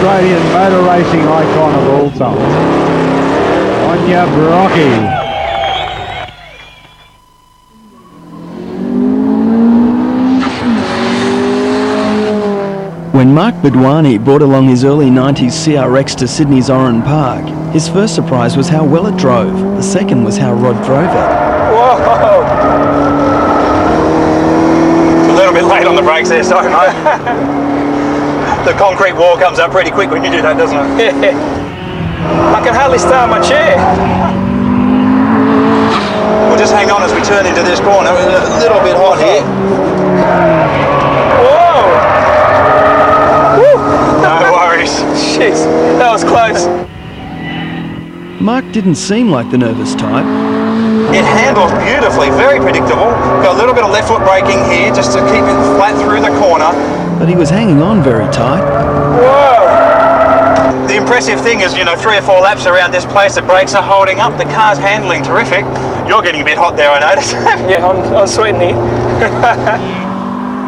Australian motor racing icon of all time, Anya Brocky. When Mark Bedwani brought along his early 90s CRX to Sydney's Oran Park, his first surprise was how well it drove. The second was how Rod drove it. Whoa! A little bit late on the brakes there, sorry mate. The concrete wall comes up pretty quick when you do that, doesn't it? Yeah. I can hardly start my chair. We'll just hang on as we turn into this corner. It's a little bit hot here. Whoa! No worries. Jeez, that was close. Mark didn't seem like the nervous type. It handles beautifully, very predictable. Got a little bit of left foot braking here just to keep it flat through the corner. But he was hanging on very tight. Whoa! The impressive thing is, 3 or 4 laps around this place, the brakes are holding up, the car's handling terrific. You're getting a bit hot there, I notice. Yeah, I'm sweating here.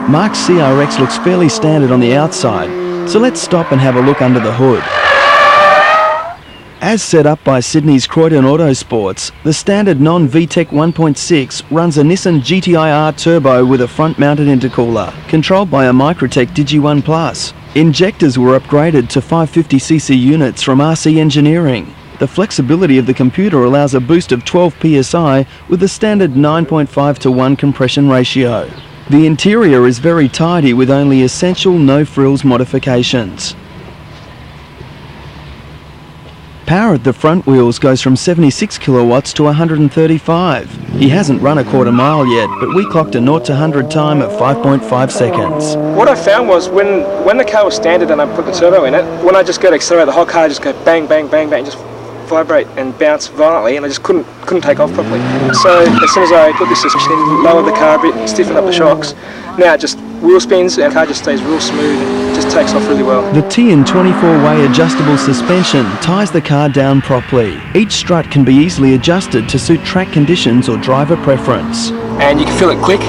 Mark's CRX looks fairly standard on the outside, so let's stop and have a look under the hood. As set up by Sydney's Croydon Autosports, the standard non-VTEC 1.6 runs a Nissan GTI-R turbo with a front-mounted intercooler, controlled by a Microtech Digi1 Plus. Injectors were upgraded to 550cc units from RC Engineering. The flexibility of the computer allows a boost of 12 psi with a standard 9.5:1 compression ratio. The interior is very tidy with only essential no-frills modifications. Power at the front wheels goes from 76 kilowatts to 135. He hasn't run a quarter mile yet, but we clocked a 0 to 100 time of 5.5 seconds. What I found was when the car was standard and I put the turbo in it, when I just go to accelerate, the whole car just go bang, bang, bang, bang, just vibrate and bounce violently, and I just couldn't take off properly. So as soon as I put this suspension in, lowered the car a bit, stiffened up the shocks, now it just wheel spins and the car just stays real smooth and just takes off really well. The TN 24-way adjustable suspension ties the car down properly. Each strut can be easily adjusted to suit track conditions or driver preference. And you can feel it click,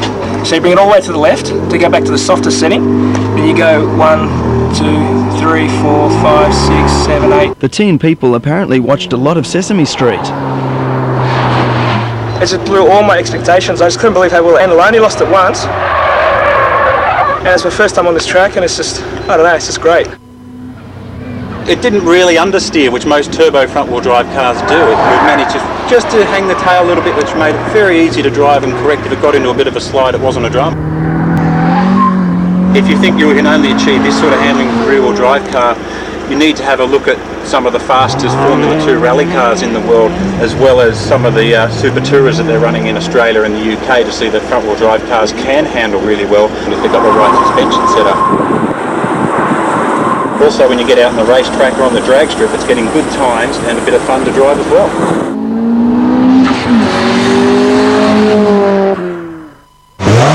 so you bring it all the way to the left to go back to the softest setting, then you go 1, 2, 3, 4, 5, 6, 7, 8. The teen people apparently watched a lot of Sesame Street. It just blew all my expectations. I just couldn't believe how well it ended. I only lost it once, and it's my first time on this track, and it's just, I don't know, it's just great. It didn't really understeer, which most turbo front-wheel drive cars do. It managed just to hang the tail a little bit, which made it very easy to drive and correct. If it got into a bit of a slide, it wasn't a drama. If you think you can only achieve this sort of handling with a rear-wheel drive car, you need to have a look at some of the fastest Formula 2 rally cars in the world, as well as some of the Super Tourers that they're running in Australia and the UK, to see that front-wheel drive cars can handle really well if they've got the right suspension set up. Also, when you get out on the racetrack or on the drag strip, it's getting good times and a bit of fun to drive as well.